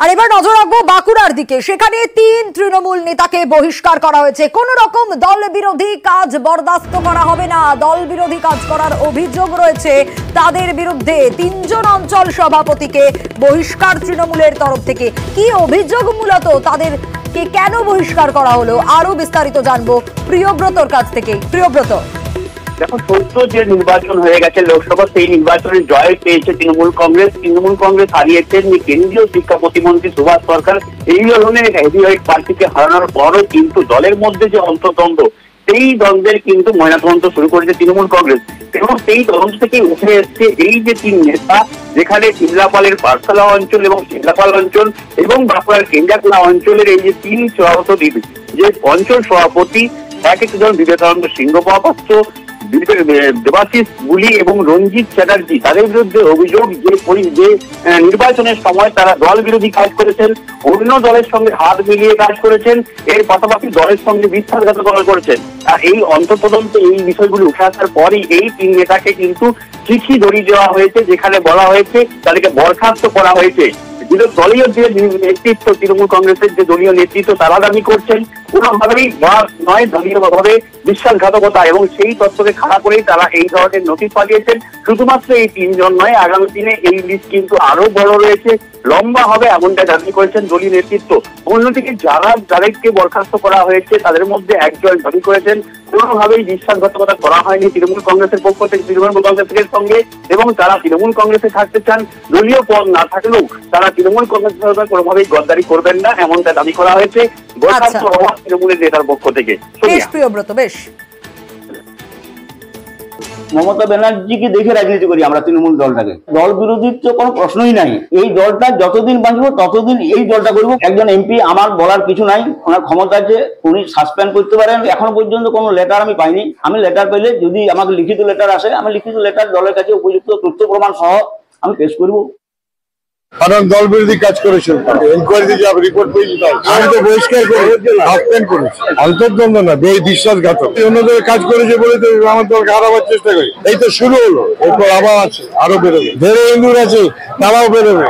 আর এবার নজর রাখবো বাঁকুড়ার দিকে। সেখানে ৩ তৃণমূল নেতাকে বহিষ্কার করা হয়েছে। কোন রকম দল বিরোধী কাজ বরদাস্ত করা হবে না। দল বিরোধী কাজ করার অভিযোগ রয়েছে তাদের বিরুদ্ধে। ৩ জন অঞ্চল সভাপতিকে বহিষ্কার তৃণমূলের তরফ থেকে। কি অভিযোগ মূলত, তাদেরকে কেন বহিষ্কার করা হলো, আরো বিস্তারিত জানবো প্রিয়ব্রতর কাছ থেকে। প্রিয়ব্রত, দেখো, সদ্য যে নির্বাচন হয়ে গেছে লোকসভা, সেই নির্বাচনে জয় পেয়েছে তৃণমূল কংগ্রেস হারিয়েছেন কেন্দ্রীয় শিক্ষা প্রতিমন্ত্রী সুভাষ সরকার। এই ধরনের হেভিওয়েট প্রার্থীকে হারানোর পরও কিন্তু দলের মধ্যে যে অন্তর্দ্বন্দ্ব, সেই দ্বন্দ্বের কিন্তু ময়নাতদন্ত শুরু করেছে তৃণমূল কংগ্রেস। এবং সেই তদন্ত থেকে উঠে এসছে এই যে 3 নেতা, যেখানে শিমলাপালের পাঠশালা অঞ্চল এবং শিমলাপাল অঞ্চল এবং বাঁকুড়ার কেন্দ্রাকোনা অঞ্চলের এই যে 3 সভাপতি, যে অঞ্চল সভাপতি এক একজন বিবেকানন্দ সিংহ মহাপাত্র, দেবাশিস বুলি এবং রঞ্জিত চ্যাটার্জি, তাদের বিরুদ্ধে অভিযোগ যে নির্বাচনের সময় তারা দল বিরোধী কাজ করেছেন, অন্য দলের সঙ্গে হাত মিলিয়ে কাজ করেছেন, এর পাশাপাশি দলের সঙ্গে বিশ্বাসঘাতকতা করেছেন। আর এই অন্তর্তদন্তে এই বিষয়গুলি উঠে আসার পরই এই 3 নেতাকে কিন্তু চিঠি ধরিয়ে দেওয়া হয়েছে, যেখানে বলা হয়েছে তাদেরকে বরখাস্ত করা হয়েছে। দলীয় যে নেতৃত্ব, তৃণমূল কংগ্রেসের যে দলীয় নেতৃত্ব, তারা দাবি করছেন কোনোভাবেই নয় দলীয়ভাবে বিশ্বাসঘাতকতা, এবং সেই তথ্যকে খাড়া করেই তারা এই ধরনের নোটিশ পাঠিয়েছেন। শুধুমাত্র এই 3 জন নয়, আগামী দিনে এই লিস্ট কিন্তু আরো বড় রয়েছে, লম্বা হবে, এমনটা দাবি করেছেন দলীয় নেতৃত্ব। অন্যদিকে যাদেরকে বরখাস্ত করা হয়েছে তাদের মধ্যে একজন দাবি করেছেন কোনোভাবেই বিশ্বাসঘাতকতা করা হয়নি তৃণমূল কংগ্রেসের পক্ষ থেকে, তৃণমূল কংগ্রেসের সঙ্গে, এবং তারা তৃণমূল কংগ্রেসে থাকতে চান। দলীয় পদ না থাকলেও তারা তৃণমূল কংগ্রেসের সঙ্গে কোনোভাবেই গদ্দারি করবেন না, এমনটা দাবি করা হয়েছে বরখাস্ত হওয়া তৃণমূলের নেতার পক্ষ থেকে। বেশ মমতা ব্যানার্জিকে দেখে রাজনীতি করি আমরা তৃণমূল দলটাকে। দল বিরোধীর তো কোনো প্রশ্নই নাই। এই দলটা যতদিন বাঁচবো ততদিন এই দলটা করবো। একজন এমপি, আমার বলার কিছু নাই, ওনার ক্ষমতা আছে, উনি সাসপেন্ড করতে পারেন। এখনো পর্যন্ত কোনো লেটার আমি পাইনি। আমি লেটার পেলে, যদি আমাকে লিখিত লেটার আসে, আমি লিখিত লেটার দলের কাছে উপযুক্ত তথ্য প্রমাণ সহ আমি পেশ করবো। কারণ দল বিরোধী কাজ করেছেন, ইনকোয়ারিতে যে রিপোর্ট পেয়েছি, আমি তো বহিষ্কার করে সাসপেন্ড করেছি। অন্তর্দ্বন্দ্ব না, বিশ্বাসঘাতক। অন্যদের কাজ করেছে বলে তো আমার দলকে হারাবার চেষ্টা করি। এই তো শুরু হলো, এরপর আবার আছে, আরো বেরোবে। ধরে হিন্দুর আছে, তারাও বেরোবে।